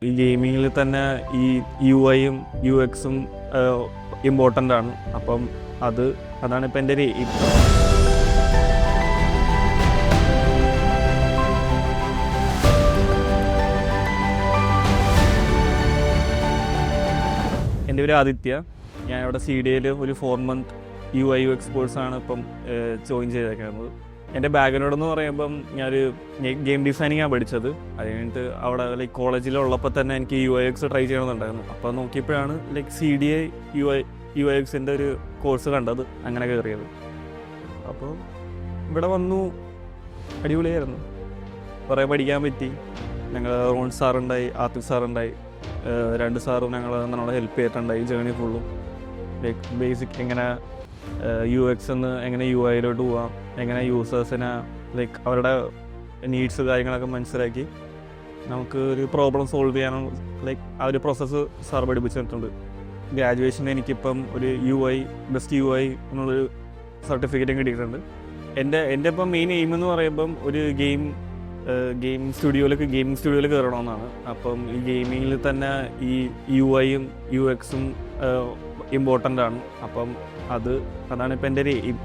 ഈ ഗെയിമിങ്ങിൽ തന്നെ ഈ യു ഐയും യു എക്സും ഇമ്പോർട്ടൻ്റ് ആണ്. അപ്പം അതാണ് ഇപ്പം എൻ്റെ ഒരു എൻ്റെ പേര് ആദിത്യ. ഞാൻ ഇവിടെ CDAയിൽ ഒരു 4 month UI UX കോഴ്സാണ് ഇപ്പം ജോയിൻ ചെയ്തേക്കുന്നത്. എൻ്റെ ബാക്ക്ഗ്രൗണ്ട് എന്ന് പറയുമ്പം ഞാനൊരു ഗെയിം ഡിസൈനിങ്ങാണ് പഠിച്ചത്. അത് കഴിഞ്ഞിട്ട് അവിടെ കോളേജിലുള്ളപ്പോൾ തന്നെ എനിക്ക് UX ട്രൈ ചെയ്യണമെന്നുണ്ടായിരുന്നു. അപ്പോൾ നോക്കിയപ്പോഴാണ് CDA UXൻ്റെ ഒരു കോഴ്സ് കണ്ടത്, അങ്ങനെ കയറിയത്. അപ്പോൾ ഇവിടെ വന്നു, അടിപൊളിയായിരുന്നു, കുറേ പഠിക്കാൻ പറ്റി. ഞങ്ങൾ റോൺ സാറുണ്ടായി, ആത്തിഫ് സാറുണ്ടായി, 2 സാറും നമ്മളെ ഹെൽപ്പ് ചെയ്തിട്ടുണ്ടായി ജേണി ഫുള്ളും. ബേസിക് എങ്ങനെ UX എന്ന് എങ്ങനെ UI-യിലോട്ട് പോവാം, എങ്ങനെ യൂസേഴ്സിനെ അവരുടെ നീഡ്സ് കാര്യങ്ങളൊക്കെ മനസ്സിലാക്കി നമുക്ക് ഒരു പ്രോബ്ലം സോൾവ് ചെയ്യാനുള്ള ആ ഒരു പ്രോസസ്സ് സാർ പഠിപ്പിച്ചിട്ടുണ്ട്. ഗ്രാജുവേഷന് എനിക്കിപ്പം ഒരു ബെസ്റ്റ് UI എന്നുള്ളൊരു സർട്ടിഫിക്കറ്റും കിട്ടിയിട്ടുണ്ട്. എൻ്റെ ഇപ്പം മെയിൻ എയിം എന്ന് പറയുമ്പം ഒരു ഗെയിമിംഗ് സ്റ്റുഡിയോയിൽ കയറണമെന്നാണ്. അപ്പം ഈ ഗെയിമിങ്ങിൽ തന്നെ ഈ UI-യും UX-ഉം ഇമ്പോർട്ടൻ്റ് ആണ്. അപ്പം അതാണ് ഇപ്പം എൻ്റെ ഒരു എയിം.